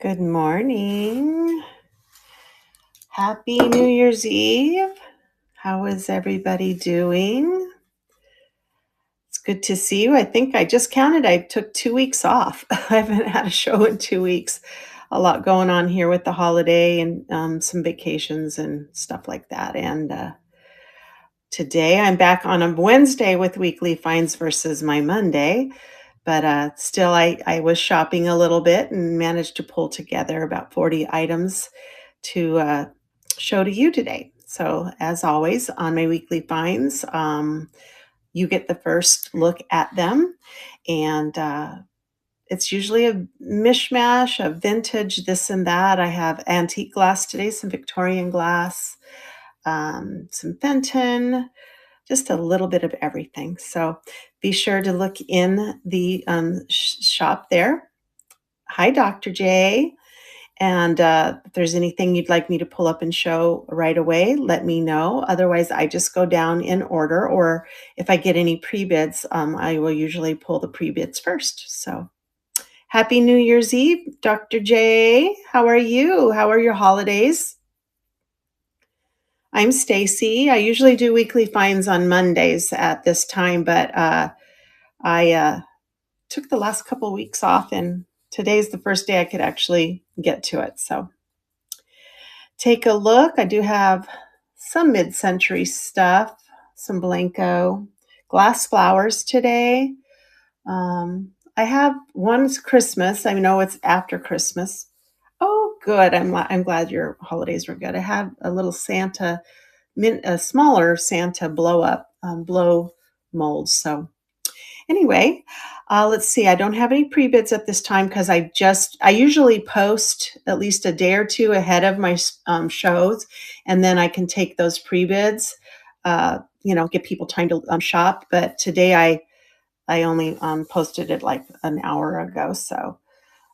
Good morning. Happy New Year's Eve. How is everybody doing? It's good to see you. I think I just counted. I took 2 weeks off. I haven't had a show in 2 weeks. A lot going on here with the holiday and some vacations and stuff like that. And today I'm back on a Wednesday with weekly finds versus my Monday. But still, I was shopping a little bit and managed to pull together about 40 items to show to you today. So, as always, on my weekly finds, you get the first look at them. And it's usually a mishmash of vintage, this and that. I have antique glass today, some Victorian glass, some Fenton, just a little bit of everything. So be sure to look in the shop there. Hi, Dr. J. And if there's anything you'd like me to pull up and show right away, let me know. Otherwise, I just go down in order, or if I get any pre-bids, I will usually pull the pre-bids first. So happy New Year's Eve, Dr. J. How are you? How are your holidays? I'm Stacy. I usually do weekly finds on Mondays at this time, but I took the last couple of weeks off, and today's the first day I could actually get to it. So take a look. I do have some mid-century stuff, some Blanco glass flowers today. I have one's Christmas. I know it's after Christmas. Oh, good. I'm glad your holidays were good. I have a little Santa, a smaller Santa blow mold. So anyway, let's see. I don't have any pre-bids at this time because I usually post at least a day or two ahead of my shows, and then I can take those pre-bids, give people time to shop. But today I only posted it like an hour ago, so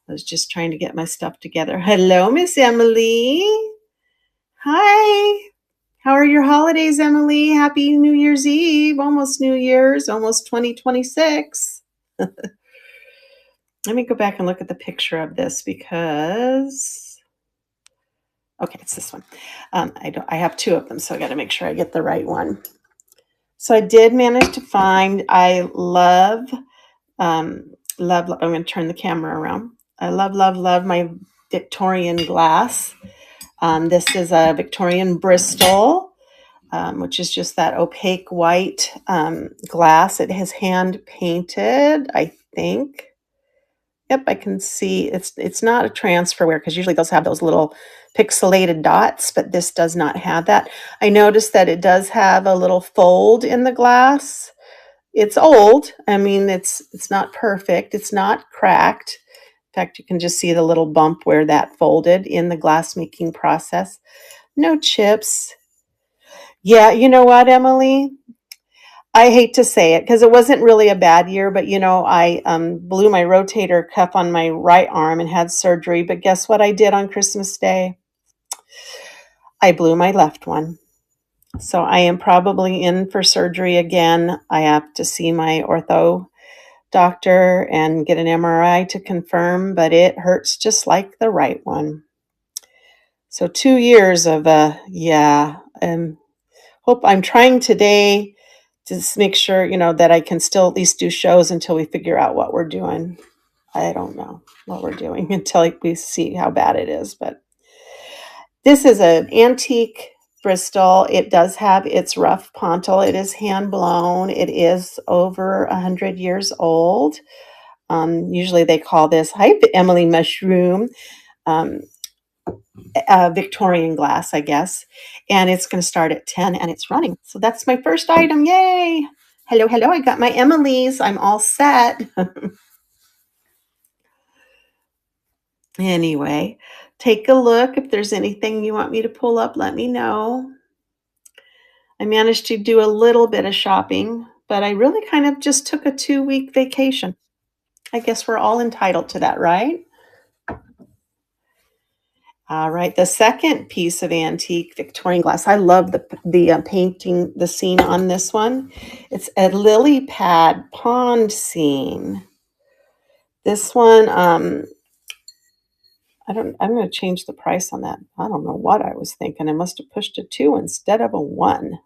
I was just trying to get my stuff together. Hello, Miss Emily. Hi. How are your holidays, Emily? Happy New Year's Eve. Almost New Year's, almost 2026. Let me go back and look at the picture of this because, okay, it's this one. I have two of them, so I got to make sure I get the right one. So I did manage to find, I love, I'm going to turn the camera around. I love my Victorian glass. This is a Victorian Bristol, which is just that opaque white glass. It has hand painted, I think. Yep, I can see it's not a transferware because usually those have those little pixelated dots, but this does not have that. I noticed that it does have a little fold in the glass. It's old. I mean, it's not perfect. It's not cracked. In fact, you can just see the little bump where that folded in the glass making process. No chips. Yeah, you know what, Emily? I hate to say it because it wasn't really a bad year, but I blew my rotator cuff on my right arm and had surgery. But guess what I did on Christmas Day? I blew my left one. So I am probably in for surgery again. I have to see my ortho doctor and get an MRI to confirm, but it hurts just like the right one. So 2 years of hope I'm trying today to just make sure, that I can still at least do shows until we figure out what we're doing. I don't know what we're doing until we see how bad it is. But this is an antique Bristol. It does have its rough pontil. It is hand blown. It is over 100 years old. Usually they call this, hi, Emily Mushroom, Victorian glass, I guess. And it's going to start at 10 and it's running. So that's my first item. Yay. Hello. I got my Emily's. I'm all set. Anyway, take a look. If there's anything you want me to pull up, let me know. I managed to do a little bit of shopping, but I really kind of just took a 2-week vacation. I guess we're all entitled to that, right? All right, the second piece of antique Victorian glass. I love the painting, the scene on this one. It's a lily pad pond scene. This one, I'm going to change the price on that. I don't know what I was thinking. I must have pushed a 2 instead of a 1.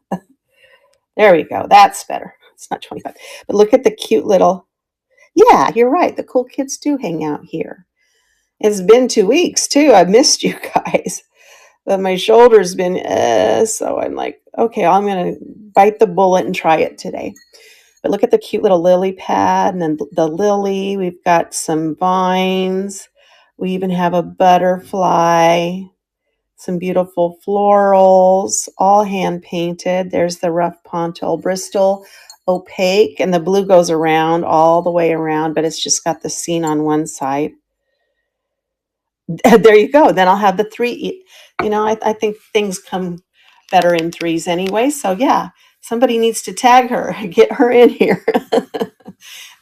There we go. That's better. It's not 25. But look at the cute little, yeah, you're right. The cool kids do hang out here. It's been 2 weeks too. I missed you guys. But my shoulder's been, so I'm like, okay, I'm going to bite the bullet and try it today. But look at the cute little lily pad and then the lily. We've got some vines. We even have a butterfly, some beautiful florals, all hand painted. There's the rough Pontil Bristol opaque, and the blue goes around all the way around, but it's just got the scene on one side. There you go. Then I'll have the 3. I think things come better in 3s anyway. So yeah, somebody needs to tag her, get her in here.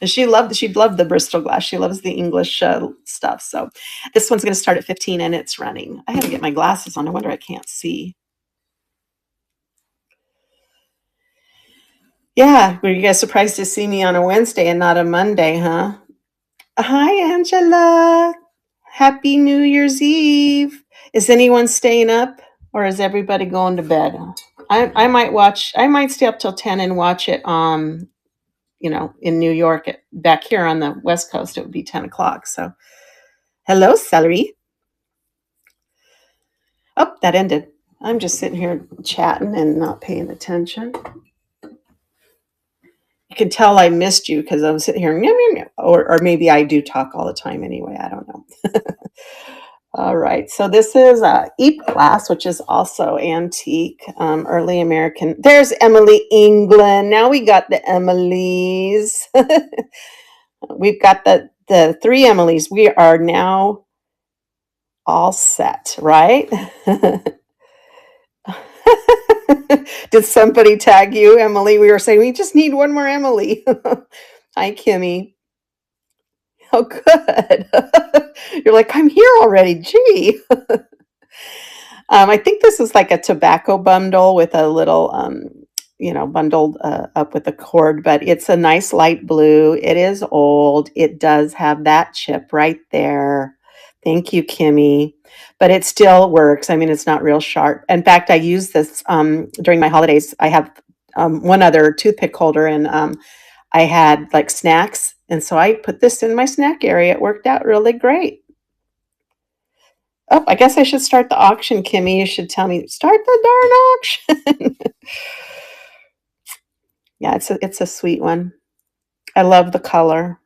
And she'd love the Bristol glass. She loves the English stuff. So this one's going to start at 15 and it's running. I had to get my glasses on. No wonder I can't see. Yeah, were you guys surprised to see me on a Wednesday and not a Monday, huh? Hi, Angela. Happy New Year's Eve. Is anyone staying up or is everybody going to bed? I might stay up till 10 and watch it in New York. Back here on the West Coast, it would be 10 o'clock. So hello, celery. Oh, that ended. I'm just sitting here chatting and not paying attention. You can tell I missed you because I'm sitting here, or maybe I do talk all the time anyway. I don't know. All right, so this is a EAP class, which is also antique, early American. There's Emily England. Now we got the Emilys. We've got the 3 Emilys. We are now all set, right? Did somebody tag you, Emily? We were saying we just need one more Emily. Hi, Kimmy. Oh, good. You're like, I'm here already. Gee. I think this is like a tobacco bundle with a little, bundled up with a cord, but it's a nice light blue. It is old. It does have that chip right there. Thank you, Kimmy. But it still works. I mean, it's not real sharp. In fact, I use this during my holidays. I have one other toothpick holder, and I had like snacks. And so I put this in my snack area. It worked out really great. Oh, I guess I should start the auction, Kimmy. You should tell me, start the darn auction. Yeah, it's a sweet one. I love the color.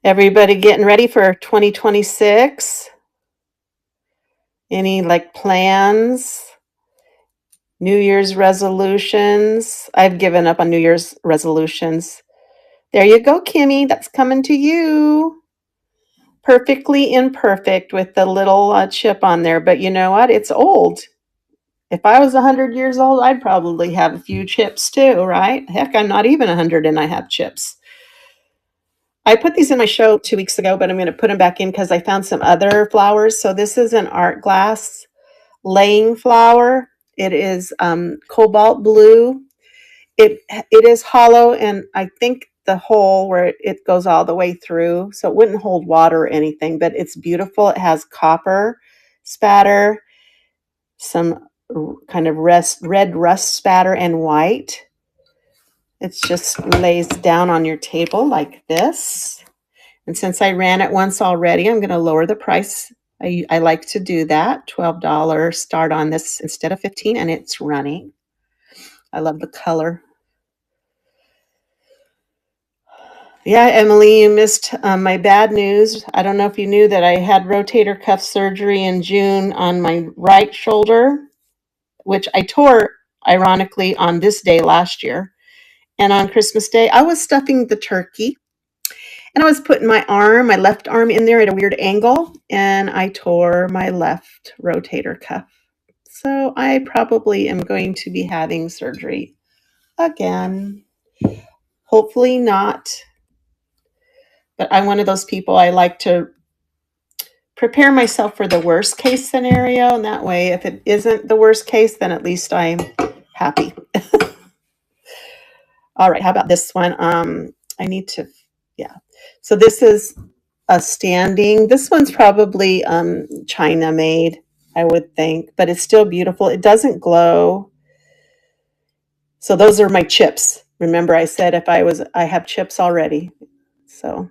Everybody getting ready for 2026? Any like plans? New Year's resolutions? I've given up on New Year's resolutions. There you go, Kimmy. That's coming to you. Perfectly imperfect with the little chip on there. But you know what? It's old. If I was 100 years old, I'd probably have a few chips too, right? Heck, I'm not even 100 and I have chips. I put these in my show 2 weeks ago, but I'm going to put them back in because I found some other flowers. So this is an art glass laying flower. It is cobalt blue. It is hollow, and I think the hole where it goes all the way through, so it wouldn't hold water or anything, but it's beautiful. It has copper spatter, some kind of red rust spatter, and white. It just lays down on your table like this. And since I ran it once already, I'm going to lower the price. I like to do that. $12 start on this instead of 15, and it's running. I love the color. Yeah, Emily, you missed my bad news. I don't know if you knew that I had rotator cuff surgery in June on my right shoulder, which I tore, ironically, on this day last year. And on Christmas Day, I was stuffing the turkey. And I was putting my left arm in there at a weird angle, and I tore my left rotator cuff. So I probably am going to be having surgery again. Hopefully not. But I'm one of those people, I like to prepare myself for the worst case scenario. And that way, if it isn't the worst case, then at least I'm happy. All right, how about this one? I need to, yeah. So this is a standing. This one's probably China made, I would think, but it's still beautiful. It doesn't glow. So those are my chips. Remember I said I have chips already. So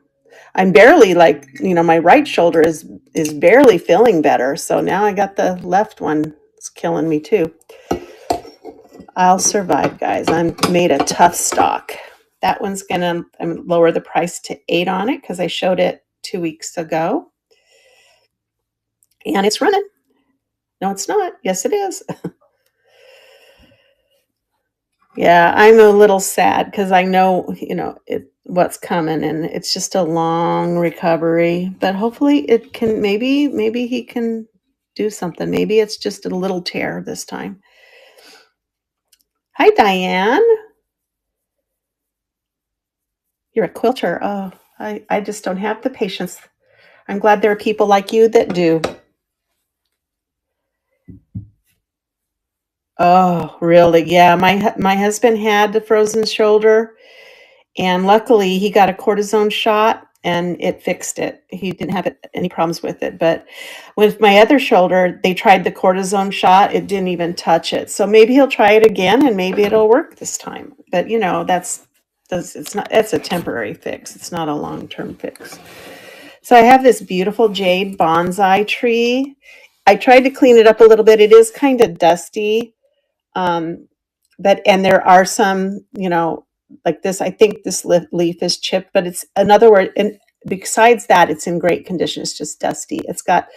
I'm barely like, my right shoulder is barely feeling better. So now I got the left one. It's killing me too. I'll survive, guys. I'm made a tough stock. That one's gonna lower the price to 8 on it because I showed it 2 weeks ago. And it's running. No, it's not. Yes, it is. Yeah, I'm a little sad because I know, what's coming, and it's just a long recovery. But hopefully it can maybe he can do something. Maybe it's just a little tear this time. Hi, Diane. You're a quilter. Oh, I just don't have the patience. I'm glad there are people like you that do. Oh, really? Yeah, my husband had the frozen shoulder, and luckily he got a cortisone shot and it fixed it. He didn't have any problems with it. But with my other shoulder, they tried the cortisone shot. It didn't even touch it. So maybe he'll try it again and maybe it'll work this time. But it's a temporary fix. It's not a long-term fix. So I have this beautiful jade bonsai tree. I tried to clean it up a little bit. It is kind of dusty. And there are some, like this, I think this leaf is chipped, but it's another word. And besides that, it's in great condition. It's just dusty. It's got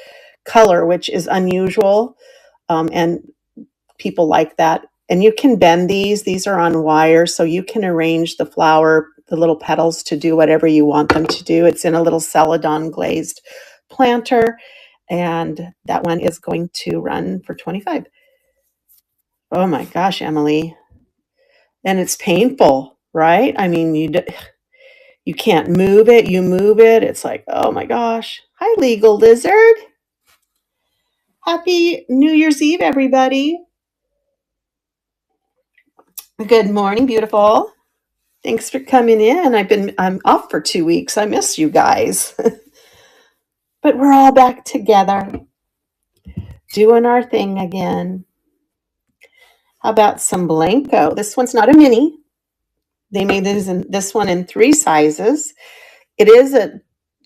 color, which is unusual. And people like that. And you can bend these. These are on wire, so you can arrange the flower, the little petals to do whatever you want them to do. It's in a little celadon glazed planter. And that one is going to run for 25. Oh my gosh, Emily. And it's painful, right? I mean, you can't move it. You move it. It's like, oh my gosh. Hi, Legal Lizard. Happy New Year's Eve, everybody. Good morning, beautiful. Thanks for coming in. I'm off for 2 weeks. I miss you guys. But we're all back together, doing our thing again. How about some Blanco? This one's not a mini. They made this one in 3 sizes. It is a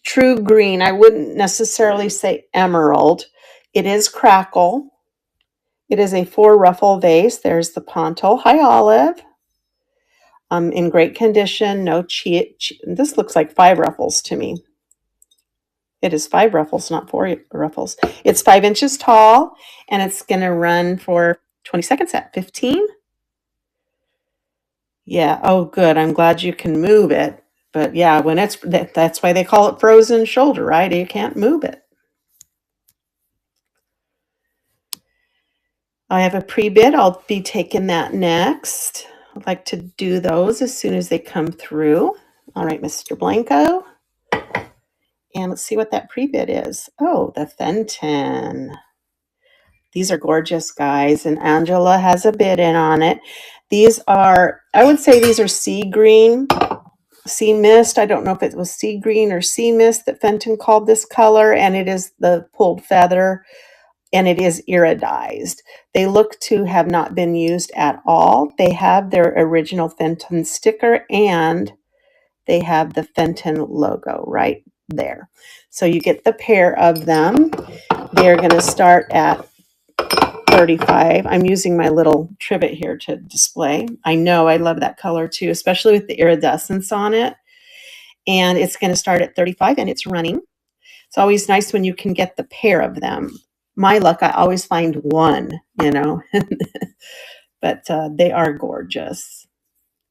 true green. I wouldn't necessarily say emerald. It is crackle. It is a 4 ruffle vase. There's the ponto. Hi, Olive. In great condition. No cheat. This looks like 5 ruffles to me. It is 5 ruffles, not 4 ruffles. It's 5 inches tall, and it's going to run for 20 seconds at 15. Yeah. Oh, good. I'm glad you can move it. But yeah, that's why they call it frozen shoulder, right? You can't move it. I have a pre-bid. I'll be taking that next. I'd like to do those as soon as they come through. All right, Mr. Blanco. And let's see what that pre-bid is. Oh, the Fenton. These are gorgeous, guys. And Angela has a bid in on it. I would say these are sea green, sea mist. I don't know if it was sea green or sea mist that Fenton called this color. And it is the pulled feather. And it is iridized. They look to have not been used at all. They have their original Fenton sticker and they have the Fenton logo right there. So you get the pair of them. They're going to start at 35. I'm using my little trivet here to display. I know I love that color too, especially with the iridescence on it. And it's going to start at 35 and it's running. It's always nice when you can get the pair of them. My luck, I always find one, but they are gorgeous.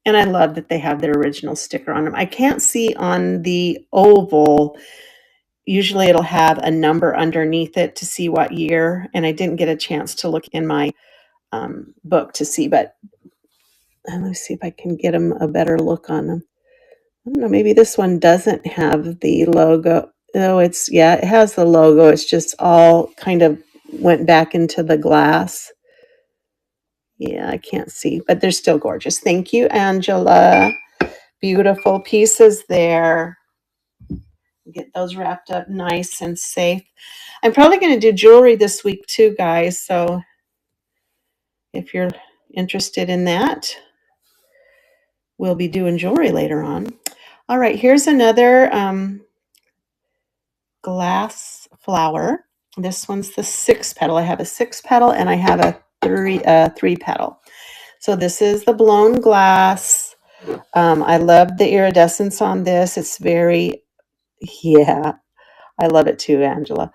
And I love that they have their original sticker on them. I can't see on the oval. Usually it'll have a number underneath it to see what year. And I didn't get a chance to look in my book to see, but let me see if I can get them a better look on them. I don't know, maybe this one doesn't have the logo. Oh, it has the logo. It's just all kind of went back into the glass. Yeah, I can't see, but they're still gorgeous. Thank you, Angela. Beautiful pieces there. Get those wrapped up nice and safe. I'm probably going to do jewelry this week too, guys. So if you're interested in that, we'll be doing jewelry later on. All right, here's another glass flower. This one's the 6 petal. I have a 6 petal and I have a 3 petal. So this is the blown glass. I love the iridescence on this. It's very, yeah, I love it too, Angela.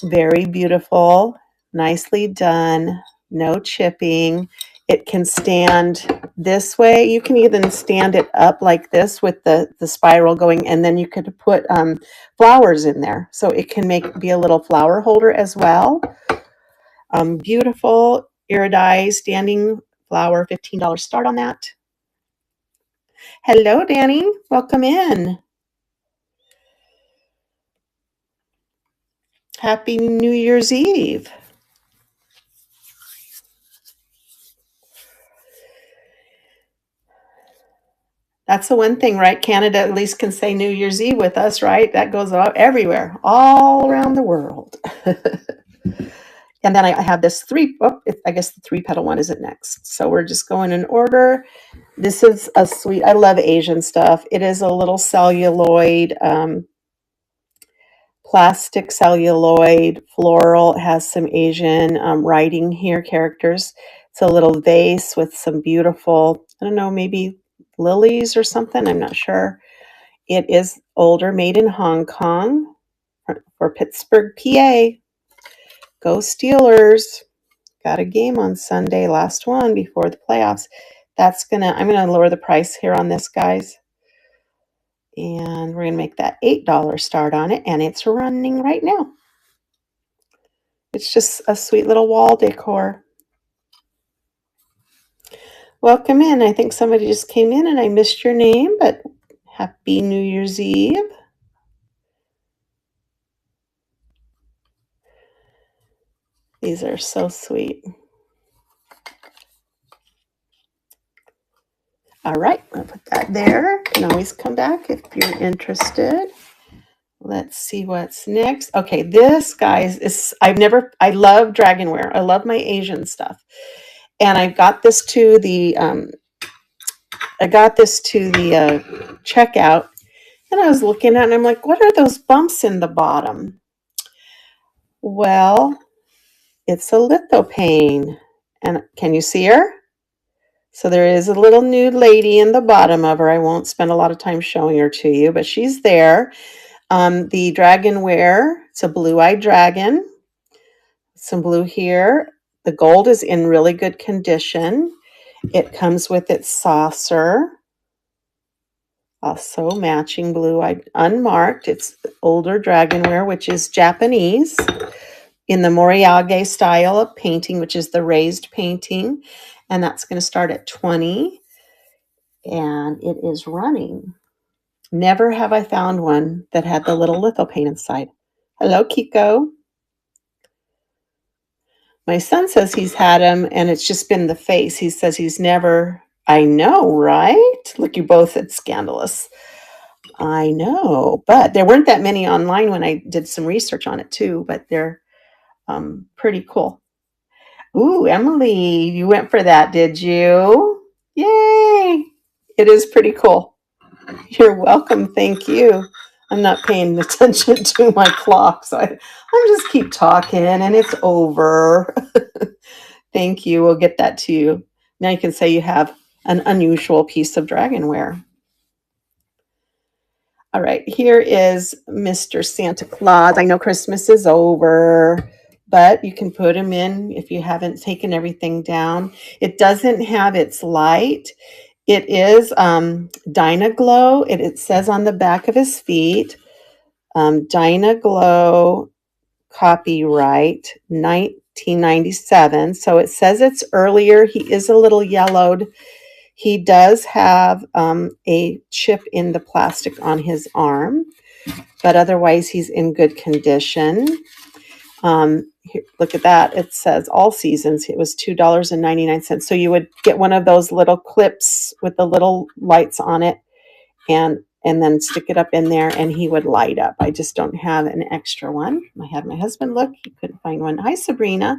Very beautiful, nicely done, no chipping. It can stand this way. You can even stand it up like this with the spiral going, and then you could put flowers in there. So it can be a little flower holder as well. Beautiful iridized standing flower, $15 start on that. Hello, Danny. Welcome in. Happy New Year's Eve. That's the one thing, right? Canada at least can say New Year's Eve with us, right? That goes out everywhere, all around the world. And then I have this I guess the 3 petal one isn't next. So we're just going in order. This is a sweet, I love Asian stuff. It is a little celluloid, plastic celluloid, floral. It has some Asian writing here, characters. It's a little vase with some beautiful, I don't know, maybe lilies or something. I'm not sure. It is older, made in Hong Kong for Pittsburgh, PA. Go Steelers. Got a game on Sunday, last one before the playoffs. I'm gonna lower the price here on this, guys. And we're gonna make that $8 start on it, and it's running right now. It's just a sweet little wall decor. Welcome in. I think somebody just came in and I missed your name, but happy New Year's Eve. These are so sweet. All right, I'll put that there. You can always come back if you're interested. Let's see what's next. Okay, this, guys, I love dragonware. I love my Asian stuff. And I got this to the checkout, and I was looking at it and I'm like, what are those bumps in the bottom? Well, it's a lithophane. And can you see her? So there is a little nude lady in the bottom of her. I won't spend a lot of time showing her to you, but she's there. The dragonware, it's a blue-eyed dragon. Some blue here. The gold is in really good condition. It comes with its saucer. Also matching blue-eyed, unmarked. It's older dragonware, which is Japanese, in the Moriage style of painting, which is the raised painting. And that's going to start at 20. And it is running. Never have I found one that had the little lithophane inside. Hello, Kiko. My son says he's had them, and it's just been the face. He says he's never. I know, right? Look, you both at scandalous. I know, but there weren't that many online when I did some research on it too, but they're pretty cool. Ooh, Emily, you went for that, did you? Yay! It is pretty cool. You're welcome. Thank you. I'm not paying attention to my clock, so I'm just keep talking, and it's over. Thank you. We'll get that to you. Now you can say you have an unusual piece of dragonware. All right, here is Mr. Santa Claus. I know Christmas is over, but you can put him in if you haven't taken everything down. It doesn't have its light. It is Dynaglow. It says on the back of his feet, Dynaglow copyright 1997. So it says it's earlier. He is a little yellowed. He does have a chip in the plastic on his arm, but otherwise he's in good condition. Here, look at that. It says all seasons. It was $2.99. So you would get one of those little clips with the little lights on it and and then stick it up in there and he would light up. I just don't have an extra one. I had my husband look, he couldn't find one. Hi, Sabrina.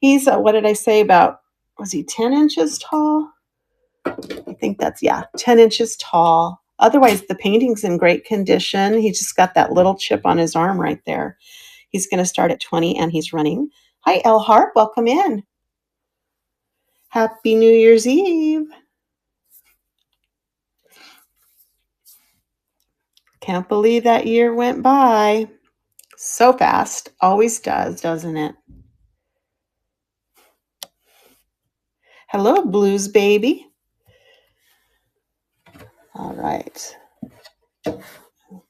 He's, what did I say, about, was he 10 inches tall? I think that's, yeah, 10 inches tall. Otherwise, the painting's in great condition. He just got that little chip on his arm right there. He's going to start at 20 and he's running. Hi, El Harp. Welcome in. Happy New Year's Eve. Can't believe that year went by so fast. Always does, doesn't it? Hello, Blues Baby. All right.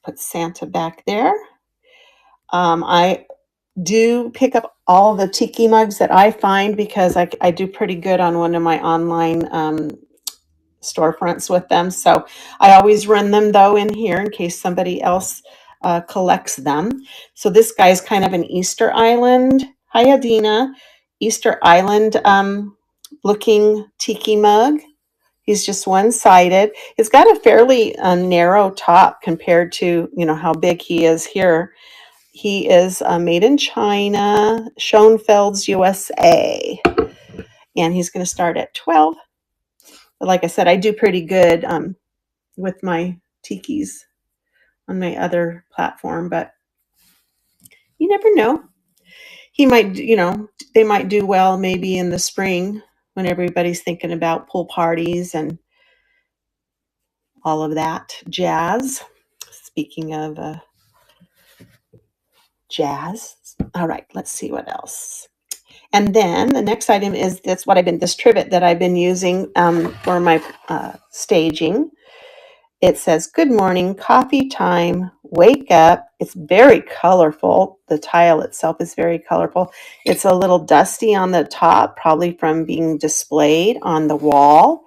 Put Santa back there. I do pick up all the tiki mugs that I find because I do pretty good on one of my online storefronts with them. So I always run them though in here in case somebody else collects them. So this guy's kind of an Easter Island, hi Adina, Easter Island looking tiki mug. He's just one-sided. It's got a fairly narrow top compared to, you know, how big he is here. He is made in China, Schoenfeld's USA, and he's going to start at 12. But like I said, I do pretty good with my tikis on my other platform, but you never know. He might, you know, they might do well maybe in the spring when everybody's thinking about pool parties and all of that jazz. Speaking of jazz. All right, let's see what else. And then the next item is this trivet that I've been using for my staging. It says, "Good morning, coffee time, wake up." It's very colorful. The tile itself is very colorful. It's a little dusty on the top, probably from being displayed on the wall.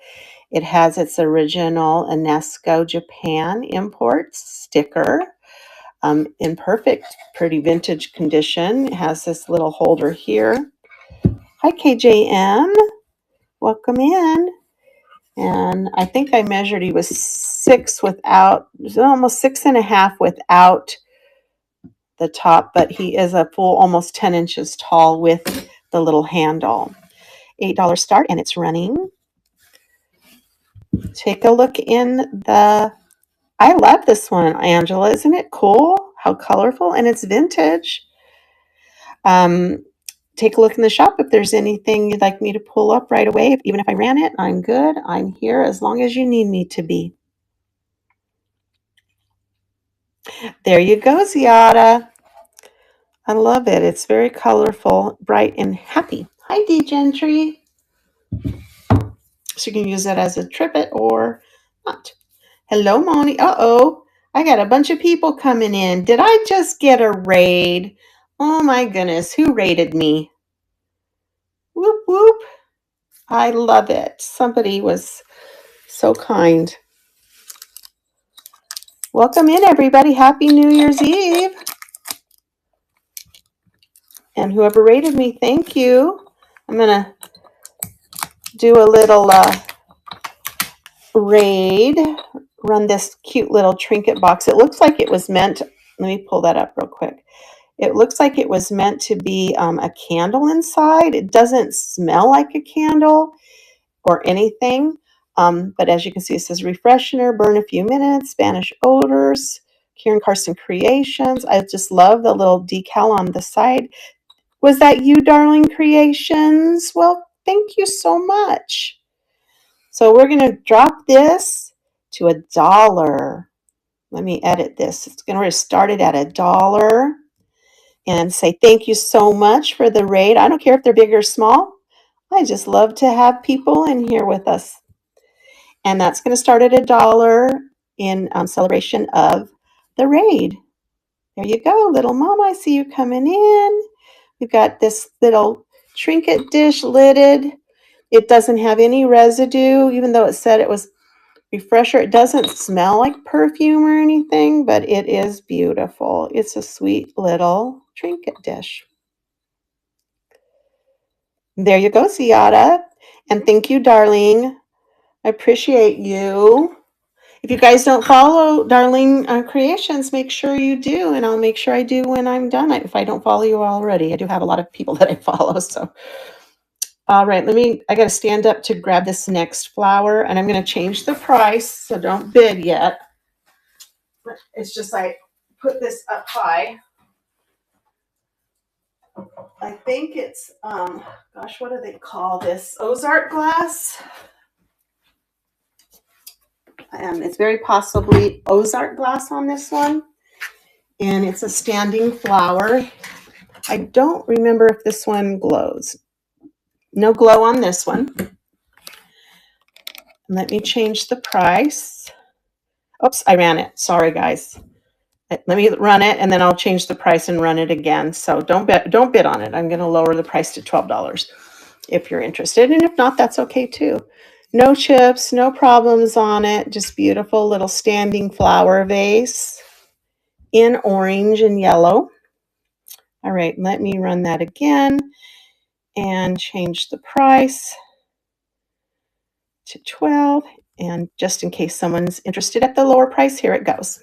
It has its original UNESCO Japan import sticker in perfect, pretty vintage condition. It has this little holder here. Hi, KJM. Welcome in. And I think I measured he was almost 6.5 without the top, but he is a full almost 10 inches tall with the little handle. $8 start, and it's running. Take a look in I love this one, Angela. Isn't it cool? How colorful, and it's vintage. Take a look in the shop if there's anything you'd like me to pull up right away. Even if I ran it, I'm good. I'm here as long as you need me to be. There you go, Ziada. I love it. It's very colorful, bright, and happy. Hi, D Gentry. So you can use that as a trivet or not. Hello, Moni. Uh-oh. I got a bunch of people coming in. Did I just get a raid? Oh, my goodness. Who raided me? Whoop, whoop. I love it. Somebody was so kind. Welcome in, everybody. Happy New Year's Eve. And whoever rated me, thank you. I'm going to do a little raid, run this cute little trinket box. It looks like it was meant, let me pull that up real quick. It looks like it was meant to be a candle inside. It doesn't smell like a candle or anything. But as you can see, it says refreshener, burn a few minutes, Spanish odors, Kieran Carson Creations. I just love the little decal on the side. Was that you, Darling Creations? Well, thank you so much. So we're going to drop this to $1. Let me edit this. It's going to start it at $1 and say thank you so much for the raid. I don't care if they're big or small. I just love to have people in here with us. And that's going to start at $1 in celebration of the raid. There you go, little mama. I see you coming in. We've got this little trinket dish lidded. It doesn't have any residue, even though it said it was refresher. It doesn't smell like perfume or anything, but it is beautiful. It's a sweet little trinket dish. There you go, Ziada. And thank you, darling. I appreciate you. If you guys don't follow Darlene Creations, make sure you do, and I'll make sure I do when I'm done. If I don't follow you already, I do have a lot of people that I follow. So, all right, I got to stand up to grab this next flower, and I'm going to change the price, so don't bid yet. It's just I put this up high. I think it's, gosh, what do they call this? Ozark glass. It's very possibly Ozark glass on this one. And it's a standing flower. I don't remember if this one glows. No glow on this one. Let me change the price. Oops, I ran it. Sorry, guys. Let me run it, and then I'll change the price and run it again. So don't bid on it. I'm going to lower the price to $12 if you're interested. And if not, that's okay too. No chips, no problems on it. Just beautiful little standing flower vase in orange and yellow. All right, let me run that again and change the price to 12. And just in case someone's interested at the lower price, here it goes.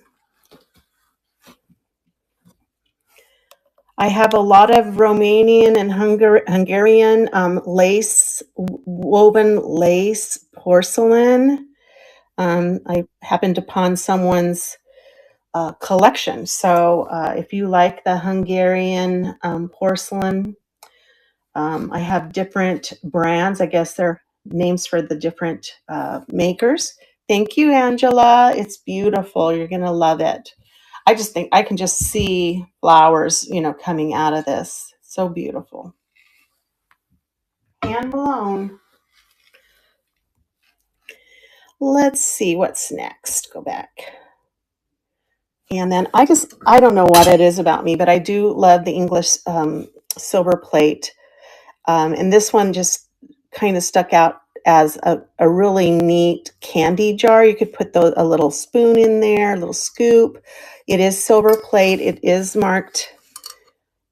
I have a lot of Romanian and Hungarian lace, woven lace porcelain. I happened upon someone's collection. So if you like the Hungarian porcelain, I have different brands. I guess they're names for the different makers. Thank you, Angela. It's beautiful. You're going to love it. I just think I can just see flowers, coming out of this. So beautiful. Hand blown. Let's see what's next. Go back. And then I don't know what it is about me, but I do love the English silver plate. And this one just kind of stuck out as a really neat candy jar. You could put a little spoon in there, a little scoop. It is silver plate. It is marked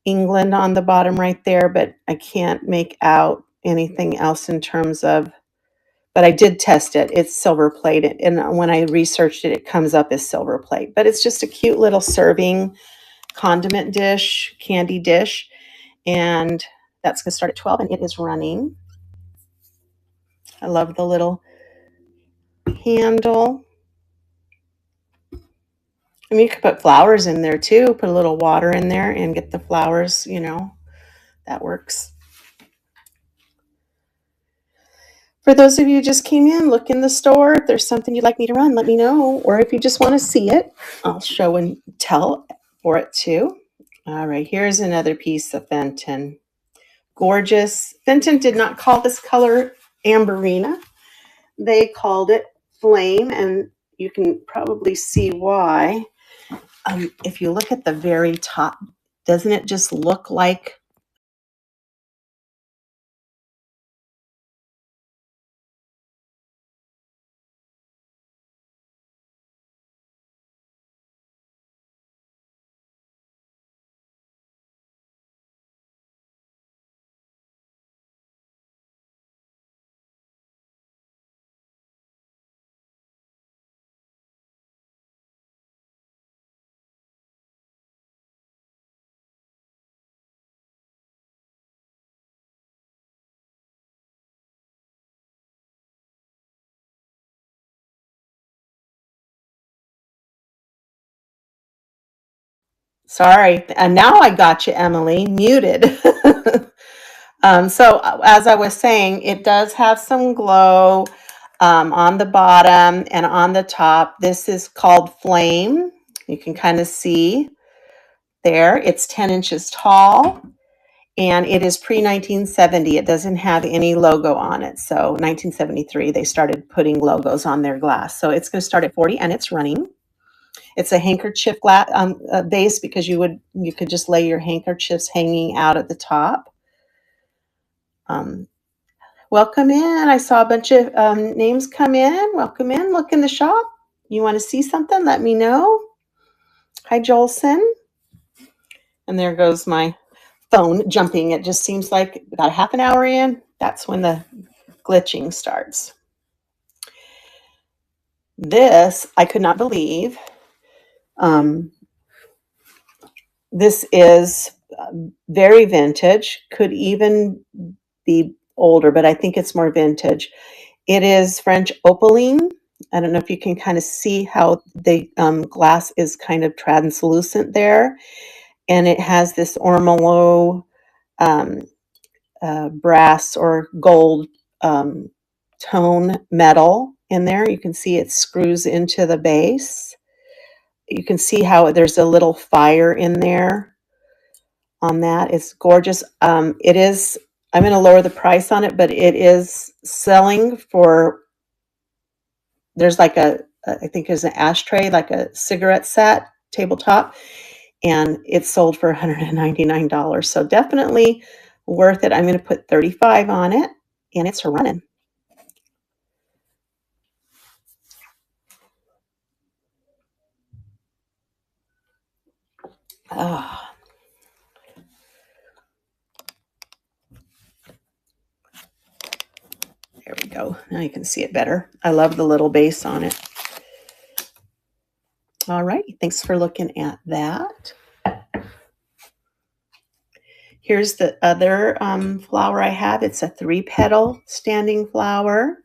England on the bottom right there, but I can't make out anything else in terms of, but I did test it. It's silver plate. And when I researched it, it comes up as silver plate, but it's just a cute little serving condiment dish, candy dish. And that's going to start at 12 and it is running. I love the little handle. I mean, you could put flowers in there too, put a little water in there and get the flowers, that works. For those of you who just came in, look in the store. If there's something you'd like me to run, let me know. Or if you just want to see it, I'll show and tell for it too. All right, here's another piece of Fenton. Gorgeous. Fenton did not call this color Amberina. They called it Flame, and you can probably see why. If you look at the very top, doesn't it just look like sorry, and now I got you, Emily, muted. So as I was saying, it does have some glow on the bottom and on the top. This is called Flame. You can kind of see there. It's 10 inches tall and it is pre-1970. It doesn't have any logo on it. So 1973, they started putting logos on their glass. So it's going to start at 40 and it's running. It's a handkerchief base because you could just lay your handkerchiefs hanging out at the top. Welcome in. I saw a bunch of names come in. Welcome in. Look in the shop. You want to see something? Let me know. Hi, Jolson. And there goes my phone jumping. It just seems like about a half an hour in, that's when the glitching starts. This, I could not believe. This is very vintage, could even be older, but I think it's more vintage. It is French opaline. I don't know if you can kind of see how the glass is kind of translucent there. And it has this ormolu um, brass or gold um, tone metal in there. You can see it screws into the base. You can see how there's a little fire in there on that. It's gorgeous. It is, I'm going to lower the price on it, but it is selling for, there's like I think there's an ashtray, like a cigarette set tabletop, and it's sold for $199. So definitely worth it. I'm going to put 35 on it, and it's running. Oh, there we go. Now you can see it better. I love the little base on it. All right. Thanks for looking at that. Here's the other flower I have. It's a 3-petal standing flower.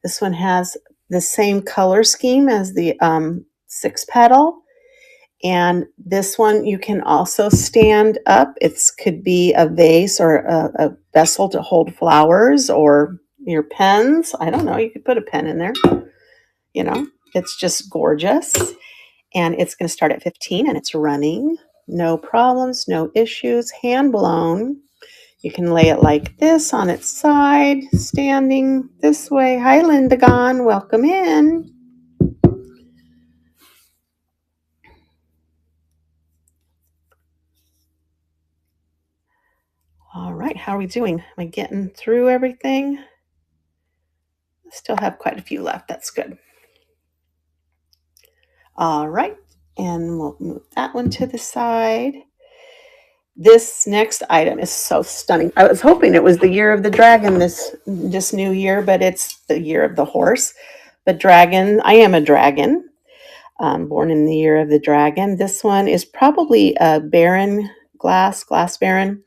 This one has the same color scheme as the 6-petal. And this one you can also stand up. It could be a vase or a vessel to hold flowers or your pens. I don't know. You could put a pen in there. You know, it's just gorgeous. And it's going to start at 15 and it's running. No problems, no issues, hand blown. You can lay it like this on its side, standing this way. Hi, Lindagon. Welcome in. All right, how are we doing? Am I getting through everything? I still have quite a few left. That's good. All right, and we'll move that one to the side. This next item is so stunning. I was hoping it was the year of the dragon this new year, but it's the year of the horse. The dragon, I am a dragon, born in the year of the dragon. This one is probably a Baron glass Baron.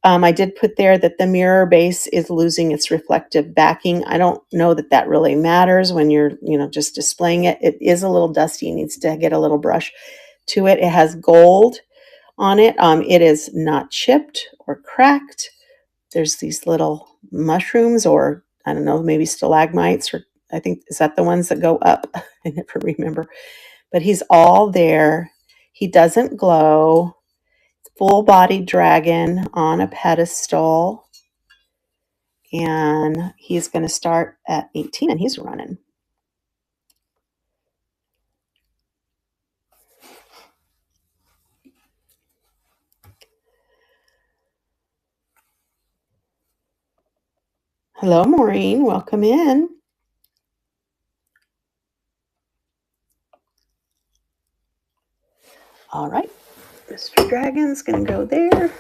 I did put there that the mirror base is losing its reflective backing. I don't know that that really matters when you're, just displaying it. It is a little dusty. It needs to get a little brush to it. It has gold on it. It is not chipped or cracked. There's these little mushrooms, or I don't know, maybe stalagmites, or I think, is that the ones that go up? I never remember. But he's all there. He doesn't glow. Full-bodied dragon on a pedestal. And he's going to start at 18 and he's running. Hello, Maureen. Welcome in. All right. Mr. Dragon's going to go there.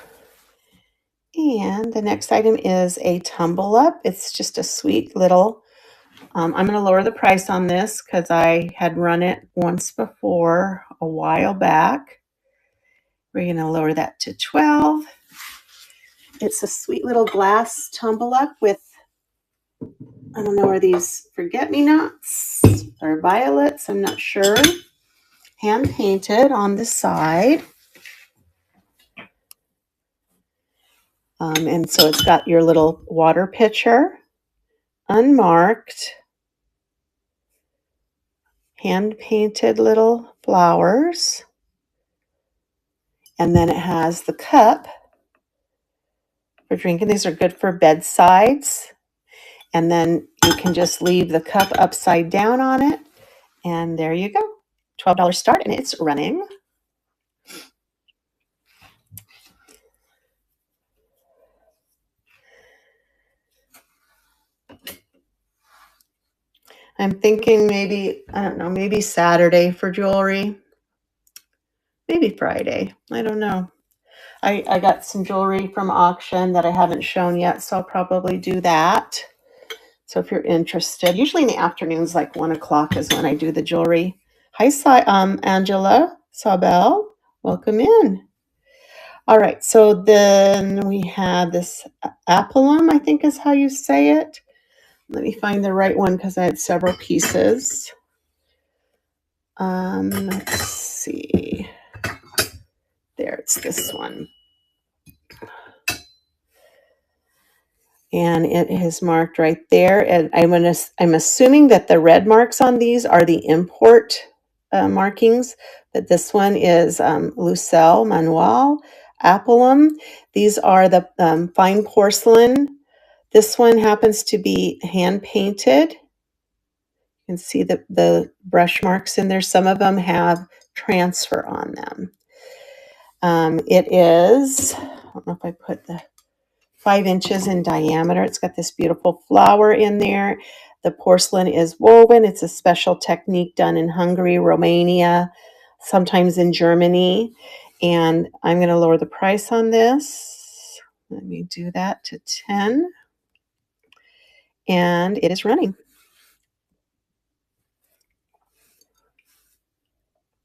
And the next item is a tumble up. It's just a sweet little, I'm going to lower the price on this because I had run it once before a while back. We're going to lower that to 12. It's a sweet little glass tumble up with, I don't know, are these forget-me-nots or violets? I'm not sure. Hand painted on the side. And so it's got your little water pitcher, unmarked, hand painted little flowers. And then it has the cup for drinking. These are good for bedsides. And then you can just leave the cup upside down on it. And there you go. $12 start and it's running. I'm thinking maybe, I don't know, maybe Saturday for jewelry. Maybe Friday. I don't know. I got some jewelry from auction that I haven't shown yet, so I'll probably do that So if you're interested, usually in the afternoons, like 1 o'clock is when I do the jewelry. Hi, Angela Sabel. Welcome in. All right, so then we have this apelum, I think is how you say it. Let me find the right one because I had several pieces. Let's see. There, it's this one. And it is marked right there. And I'm assuming that the red marks on these are the import markings, but this one is Lucelle Manuel Apelum. These are the fine porcelain. This one happens to be hand painted. You can see the brush marks in there. Some of them have transfer on them. It is, I don't know if I put the 5 inches in diameter. It's got this beautiful flower in there. The porcelain is woven. It's a special technique done in Hungary, Romania, sometimes in Germany. And I'm going to lower the price on this. Let me do that to 10. And it is running.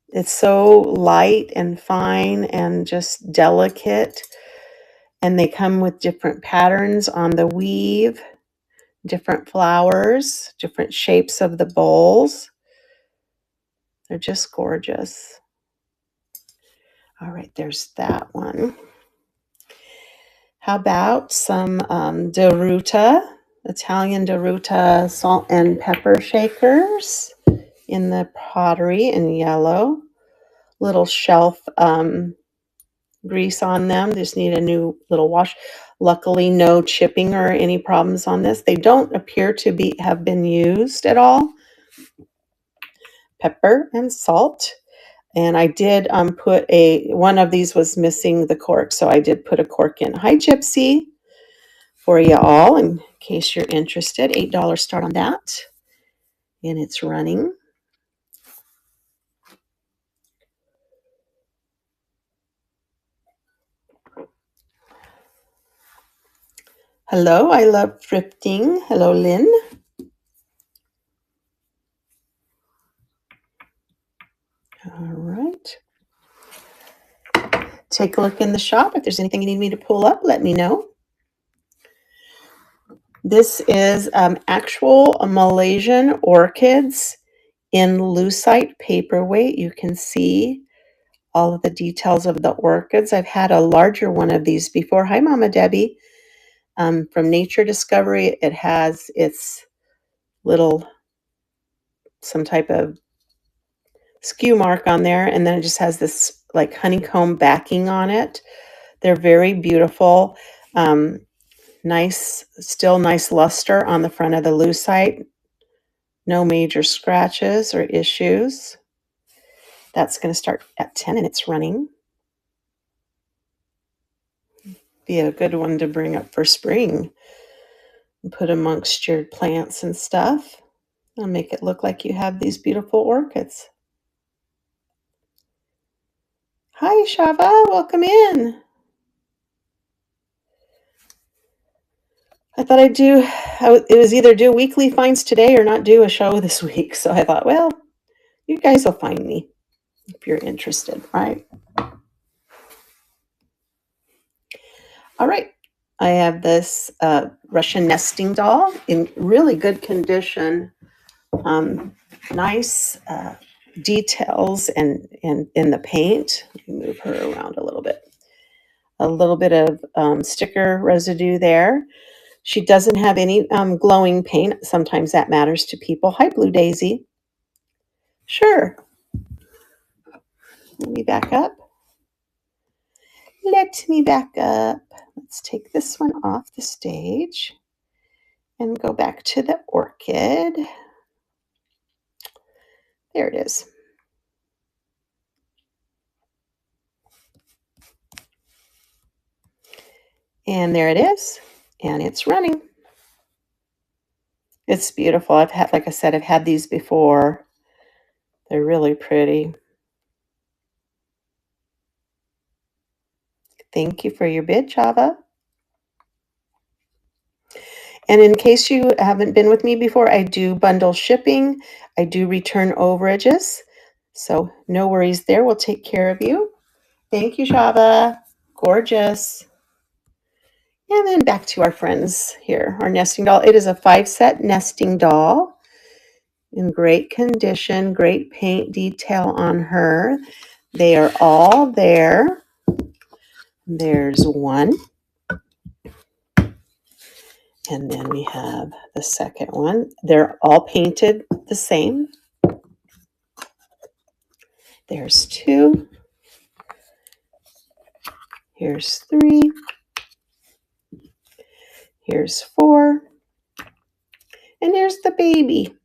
It's so light and fine and just delicate. And they come with different patterns on the weave, different flowers, different shapes of the bowls. They're just gorgeous. All right, there's that one. How about some Deruta, Italian Deruta salt and pepper shakers in the pottery in yellow. Little shelf grease on them. Just need a new little wash. Luckily, no chipping or any problems on this. They don't appear to have been used at all. Pepper and salt. And I did put one of these was missing the cork, so I did put a cork in. Hi, Gypsy, for you all, in case you're interested. $8 start on that. And it's running. Hello, I love thrifting. Hello, Lynn. All right. Take a look in the shop. If there's anything you need me to pull up, let me know. This is actual Malaysian orchids in lucite paperweight. You can see all of the details of the orchids. I've had a larger one of these before. Hi, Mama Debbie. From Nature Discovery, it has its little, some type of skew mark on there, and then it just has this like honeycomb backing on it. They're very beautiful. Still nice luster on the front of the lucite. No major scratches or issues. That's going to start at 10 and it's running. Be a good one to bring up for spring and put amongst your plants and stuff. I'll make it look like you have these beautiful orchids. Hi, Shava. Welcome in. I thought it was either do weekly finds today or not do a show this week. So I thought, well, you guys will find me if you're interested, right? All right. I have this Russian nesting doll in really good condition. Nice details and in the paint. Let me move her around a little bit. A little bit of sticker residue there. She doesn't have any glowing paint. Sometimes that matters to people. Hi, Blue Daisy. Sure. Let me back up. Let me back up. Let's take this one off the stage and go back to the orchid. There it is. And there it is. And it's running. It's beautiful. Like I said, I've had these before. They're really pretty. Thank you for your bid, Chava. And in case you haven't been with me before, I do bundle shipping. I do return overages. So no worries there. We'll take care of you. Thank you, Shava. Gorgeous. And then back to our friends here, our nesting doll. It is a 5-set nesting doll in great condition, great paint detail on her. They are all there. There's one. And then we have the second one. They're all painted the same. There's 2. Here's 3. Here's 4. And there's the baby.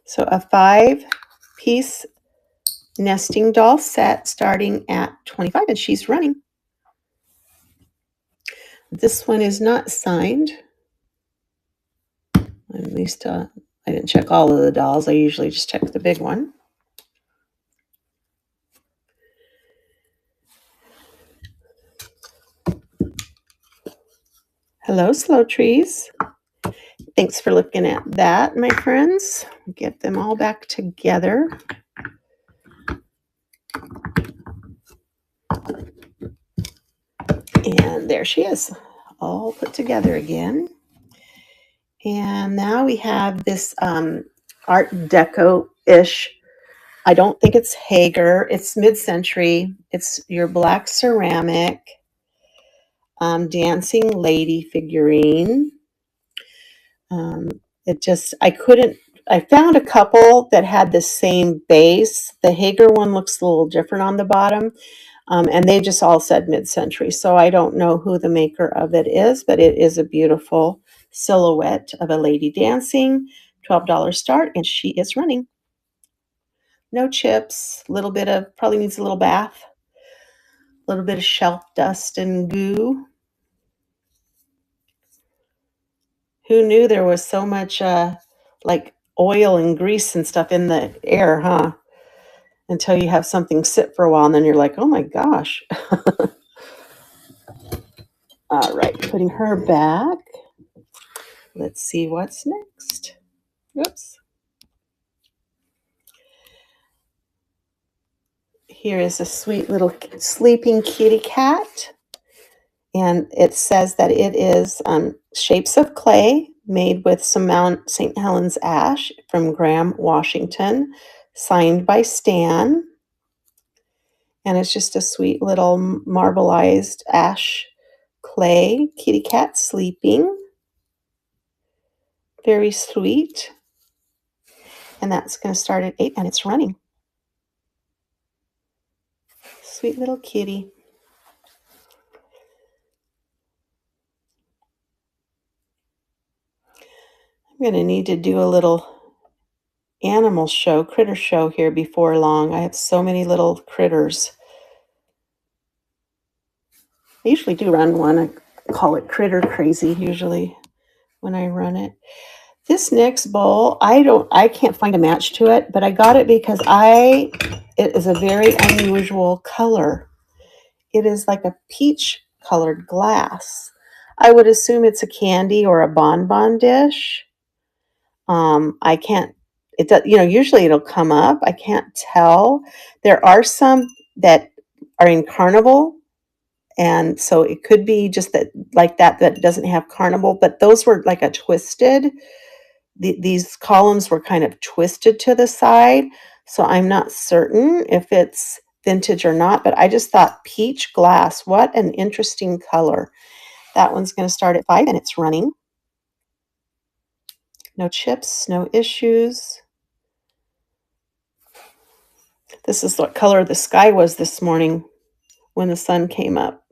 So a 5-piece nesting doll set starting at $25, and she's running. This one is not signed. At least I didn't check all of the dolls. I usually just check the big one. Hello, Slow Trees. Thanks for looking at that, my friends. Get them all back together. And there she is, all put together again. And now we have this Art Deco-ish. I don't think it's Hager. It's mid-century. It's your black ceramic dancing lady figurine. I found a couple that had the same base. The Hager one looks a little different on the bottom. And they just all said mid-century. So I don't know who the maker of it is, but it is a beautiful silhouette of a lady dancing. $12 start, and she is running. No chips, probably needs a little bath, a little bit of shelf dust and goo. Who knew there was so much like oil and grease and stuff in the air, huh? Until you have something sit for a while, and then you're like, oh my gosh. All right, putting her back. Let's see what's next. Oops. Here is a sweet little sleeping kitty cat. And it says that it is shapes of clay made with some Mount St. Helens ash from Graham, Washington, signed by Stan. And it's just a sweet little marbleized ash clay kitty cat sleeping. Very sweet. And that's going to start at 8, and it's running. Sweet little kitty. I'm going to need to do a little animal show, critter show here before long. I have so many little critters. I usually do run one. I call it Critter Crazy usually when I run it. This next bowl, I can't find a match to it, but I got it because it is a very unusual color. It is like a peach colored glass. I would assume it's a candy or a bonbon dish. I can't, it does, usually it'll come up. I can't tell. There are some that are in carnival. And so it could be just that doesn't have carnival, but those were like a twisted, these columns were kind of twisted to the side. So I'm not certain if it's vintage or not, but I just thought peach glass, what an interesting color. That one's going to start at 5, and it's running. No chips, no issues. This is what color the sky was this morning when the sun came up.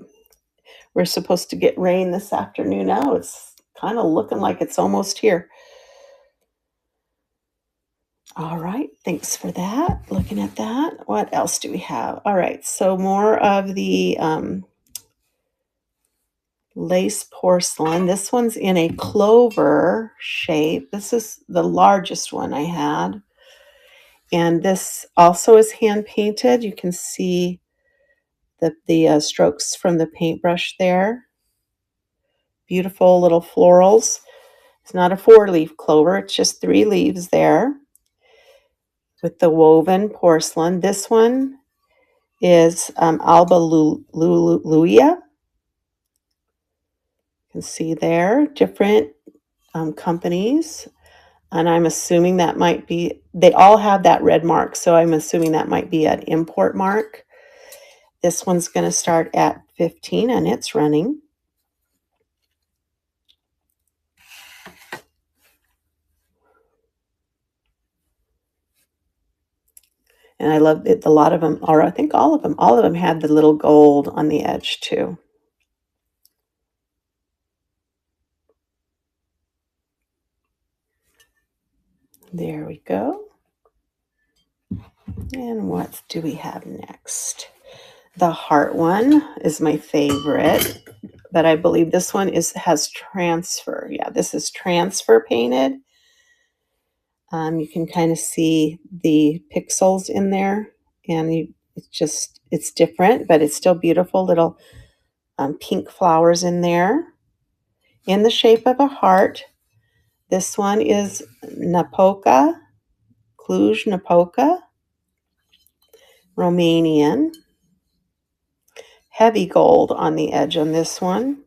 We're supposed to get rain this afternoon. Now it's kind of looking like it's almost here. All right, thanks for that. Looking at that. What else do we have? All right, so more of the lace porcelain. This one's in a clover shape. This is the largest one I had. And this also is hand painted. You can see the strokes from the paintbrush there. beautiful little florals. It's not a 4-leaf clover, it's just 3 leaves there with the woven porcelain. This one is Alba Luia. You can see there, different companies. And I'm assuming that might be, they all have that red mark, so I'm assuming that might be an import mark. This one's going to start at 15 and it's running. And I love it. A lot of them, or I think all of them had the little gold on the edge too. There we go. And what do we have next? The heart one is my favorite, but I believe this one has transfer. Yeah, this is transfer painted. You can kind of see the pixels in there, and it's different, but it's still beautiful. Little pink flowers in there in the shape of a heart. This one is Napoca, Cluj-Napoca, Romanian. Heavy gold on the edge on this one.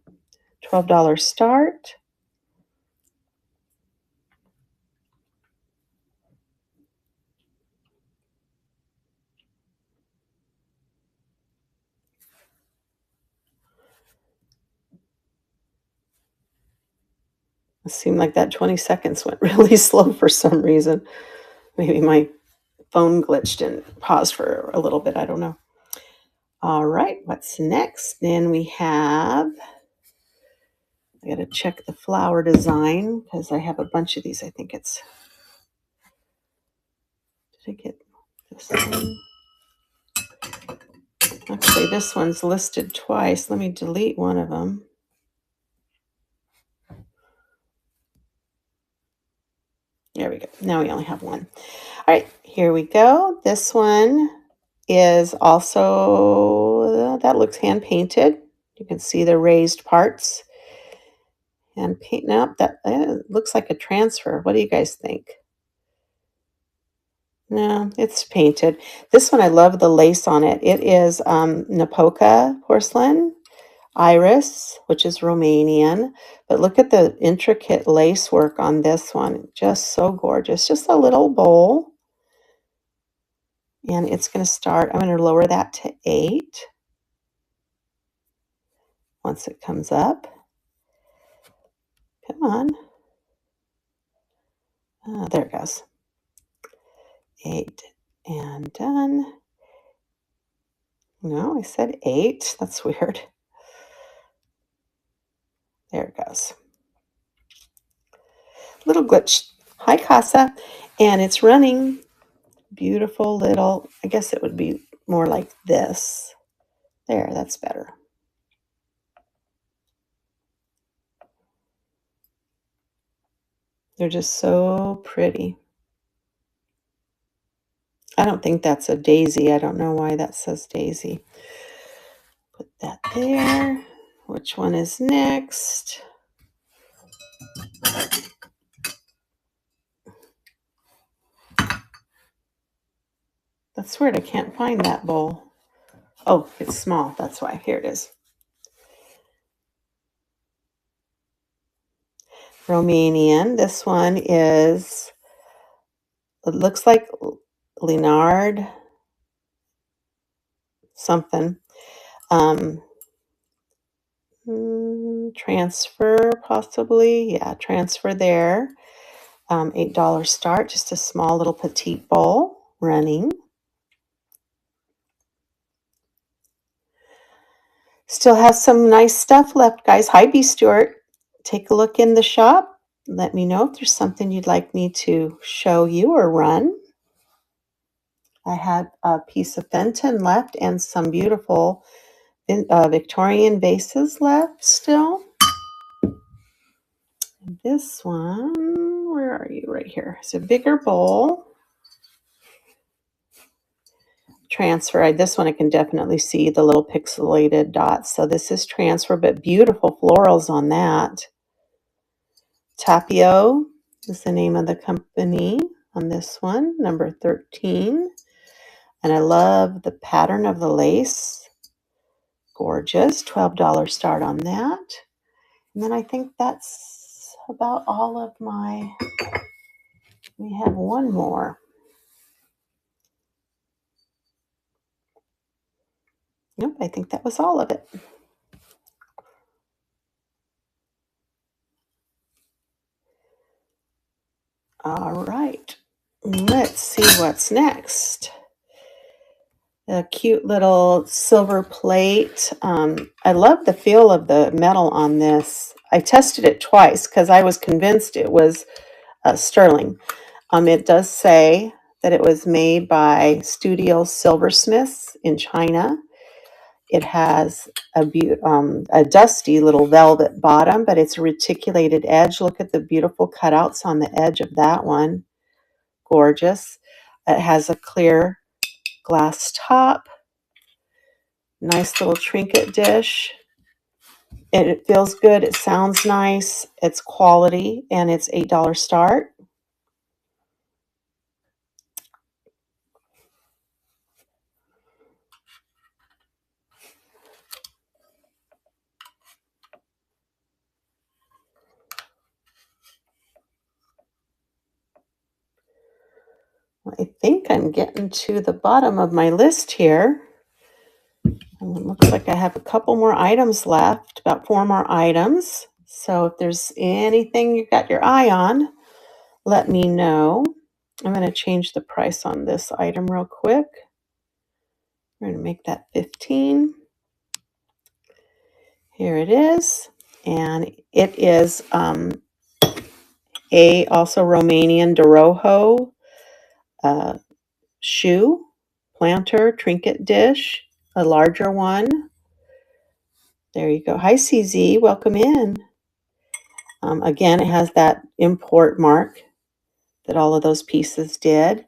$12 start. It seemed like that 20 seconds went really slow for some reason. Maybe my phone glitched and paused for a little bit. I don't know. All right, what's next? Then we have, I got to check the flower design because I have a bunch of these. I think it's, did I get this one? Actually, this one's listed twice. Let me delete one of them. There we go. Now we only have one. All right, here we go. This one is also, that looks hand painted. You can see the raised parts. And paint, now that looks like a transfer. What do you guys think? No, it's painted. This one, I love the lace on it. It is Napoca porcelain, Iris, which is Romanian. But look at the intricate lace work on this one. Just so gorgeous. Just a little bowl. And it's going to start, I'm going to lower that to 8 once it comes up. Come on. There it goes. 8 and done. No, I said 8. That's weird. There it goes. Little glitch. Hi, Casa. And it's running. Beautiful little, I guess it would be more like this. There, that's better. They're just so pretty. I don't think that's a daisy. I don't know why that says daisy. Put that there. Which one is next? That's weird. I can't find that bowl. Oh, it's small. That's why. Here it is. Romanian. This one is, it looks like Leonard something. Transfer possibly. Yeah, transfer there. $8 start. Just a small little petite bowl running. Still has some nice stuff left, guys. Hi, B. Stewart. Take a look in the shop. Let me know if there's something you'd like me to show you or run. I had a piece of Fenton left and some beautiful Victorian vases left still. And this one, where are you? Right here. It's a bigger bowl. transfer. This one I can definitely see the little pixelated dots. So this is transfer, but beautiful florals on that. Tapio is the name of the company on this one, number 13. And I love the pattern of the lace. Gorgeous. $12 start on that. And then I think that's about all of my, we have one more. Nope, I think that was all of it. All right, let's see what's next. A cute little silver plate. I love the feel of the metal on this. I tested it twice because I was convinced it was sterling. It does say that it was made by Studio Silversmiths in China. It has a dusty little velvet bottom, but it's a reticulated edge. Look at the beautiful cutouts on the edge of that one. Gorgeous. It has a clear glass top. Nice little trinket dish. It feels good. It sounds nice. It's quality, and it's $8 start. I think I'm getting to the bottom of my list here. And it looks like I have a couple more items left, about 4 more items. So if there's anything you got your eye on, let me know. I'm going to change the price on this item real quick. We're going to make that 15. Here it is. And it is a also Romanian Doroho shoe, planter, trinket dish, a larger one. There you go. Hi, CZ. Welcome in. Again, it has that import mark that all of those pieces did.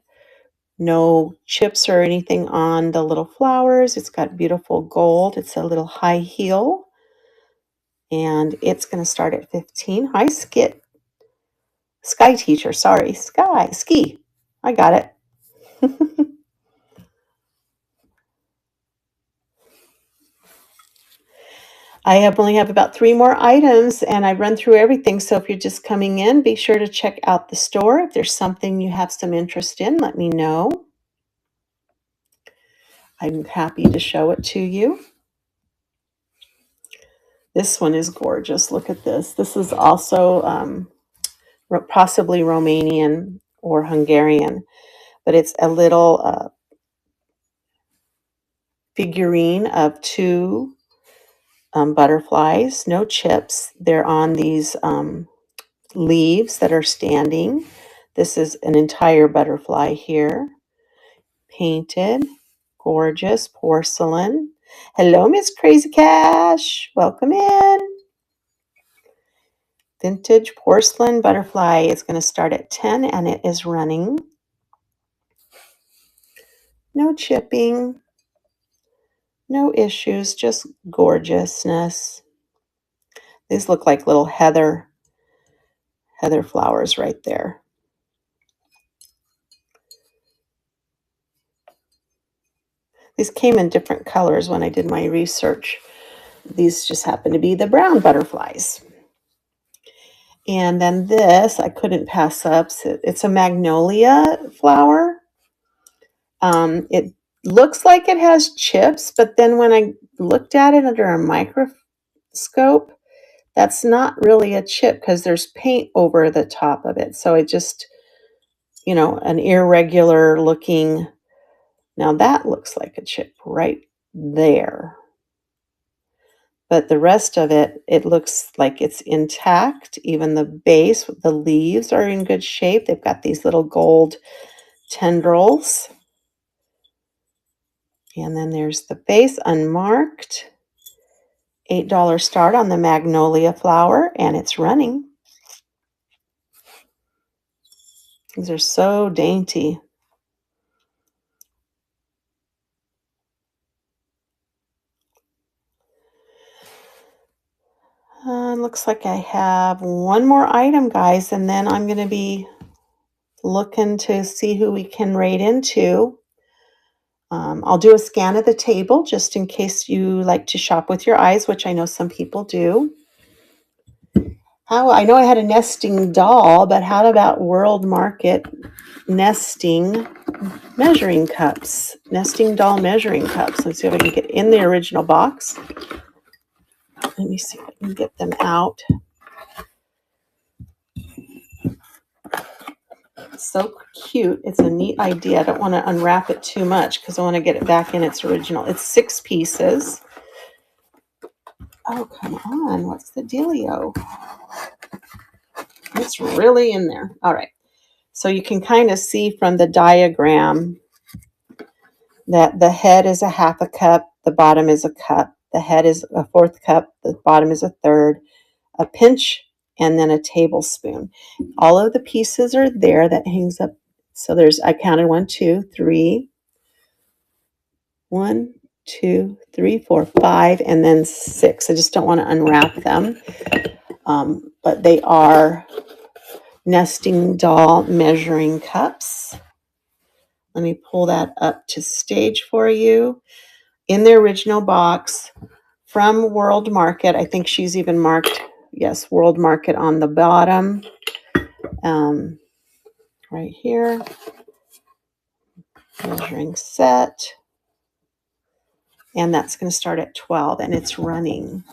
No chips or anything on the little flowers. It's got beautiful gold. It's a little high heel. And it's going to start at 15. Hi, Sky teacher. Sorry. Ski. I got it. I only have about 3 more items, and I run through everything. So if you're just coming in, be sure to check out the store. If there's something you have some interest in, let me know. I'm happy to show it to you. This one is gorgeous. Look at this. This is also possibly Romanian or Hungarian, but it's a little figurine of 2 butterflies, no chips. They're on these leaves that are standing. This is an entire butterfly here, painted, gorgeous, porcelain. Hello, Miss Crazy Cash. Welcome in. Vintage porcelain butterfly is going to start at 10 and it is running. No chipping, no issues, just gorgeousness. These look like little heather flowers right there. These came in different colors when I did my research. These just happen to be the brown butterflies. And then this, I couldn't pass up. It's a magnolia flower. It looks like it has chips, but then when I looked at it under a microscope, that's not really a chip because there's paint over the top of it. So it just, an irregular looking. Now that looks like a chip right there. But the rest of it, it looks like it's intact. Even the base, the leaves are in good shape. They've got these little gold tendrils. And then there's the base unmarked. $8 start on the magnolia flower, and it's running. These are so dainty. Looks like I have one more item, guys, and then I'm going to be looking to see who we can rate into. I'll do a scan of the table just in case you like to shop with your eyes, which I know some people do. I know I had a nesting doll, but how about World Market nesting measuring cups? Nesting doll measuring cups. Let's see if I can get in the original box. Let me see if I can get them out. So cute. It's a neat idea. I don't want to unwrap it too much because I want to get it back in its original. It's 6 pieces. Oh, come on. What's the dealio? It's really in there. All right. So you can kind of see from the diagram that the head is a half a cup, the bottom is a cup, the head is a fourth cup, the bottom is a third, a pinch, and then a tablespoon. All of the pieces are there that hangs up. So I counted 1, 2, 3, 1, 2, 3, 4, 5, and then 6. I just don't want to unwrap them. But they are nesting doll measuring cups. Let me pull that up to stage for you. In the original box from World Market, I think she's even marked, yes, World Market on the bottom. Right here. Measuring set. And that's going to start at 12, and it's running.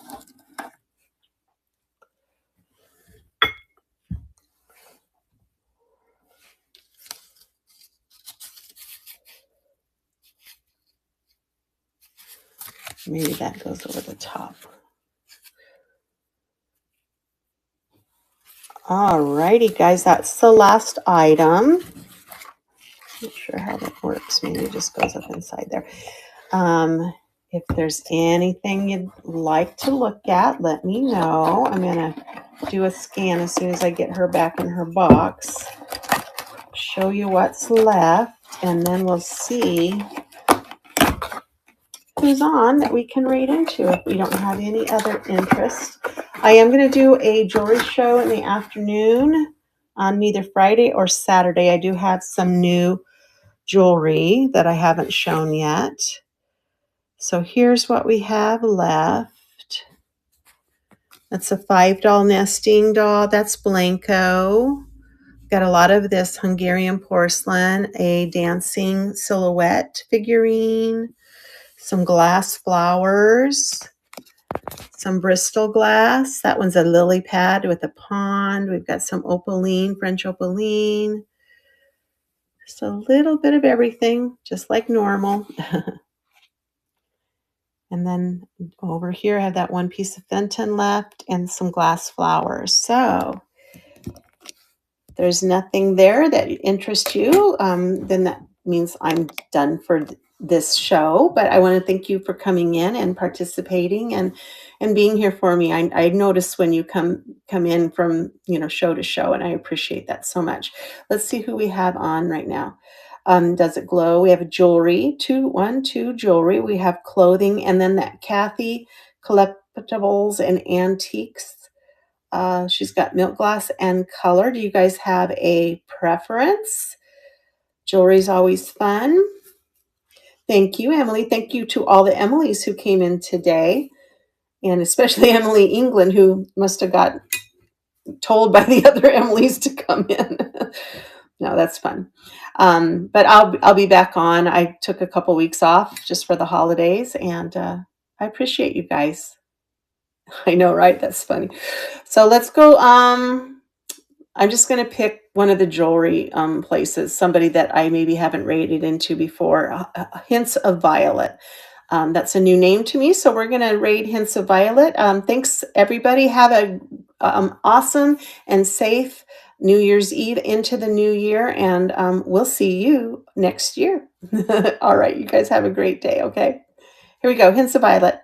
Maybe that goes over the top. All righty, guys, that's the last item. Not sure how that works. Maybe it just goes up inside there. If there's anything you'd like to look at, let me know. I'm going to do a scan as soon as I get her back in her box. Show you what's left, and then we'll see who's on that we can rate into if we don't have any other interest. I am going to do a jewelry show in the afternoon on either Friday or Saturday. I do have some new jewelry that I haven't shown yet. So here's what we have left. That's a $5 nesting doll. That's Blanco. Got a lot of this Hungarian porcelain, a dancing silhouette figurine, some glass flowers, some Bristol glass. That one's a lily pad with a pond. We've got some opaline, French opaline. Just a little bit of everything, just like normal. And then over here, I have that one piece of Fenton left and some glass flowers. So there's nothing there that interests you, then that means I'm done for this show. But I want to thank you for coming in and participating and being here for me. I notice when you come in from show to show, and I appreciate that so much. Let's see who we have on right now. Does it glow? We have jewelry, two jewelry. We have clothing, and then that Kathy collectibles and antiques. She's got milk glass and color. Do you guys have a preference? Jewelry's always fun. Thank you, Emily. Thank you to all the Emilys who came in today, and especially Emily England, who must have got told by the other Emilys to come in. No, that's fun. But I'll be back on. I took a couple weeks off just for the holidays, and I appreciate you guys. I know, right? That's funny. So let's go. I'm just going to pick one of the jewelry places, somebody that I maybe haven't rated into before. Hints of Violet. That's a new name to me, so we're going to rate Hints of Violet. Thanks, everybody. Have a awesome and safe New Year's Eve into the new year, and we'll see you next year. All right, you guys have a great day, okay? Here we go, Hints of Violet.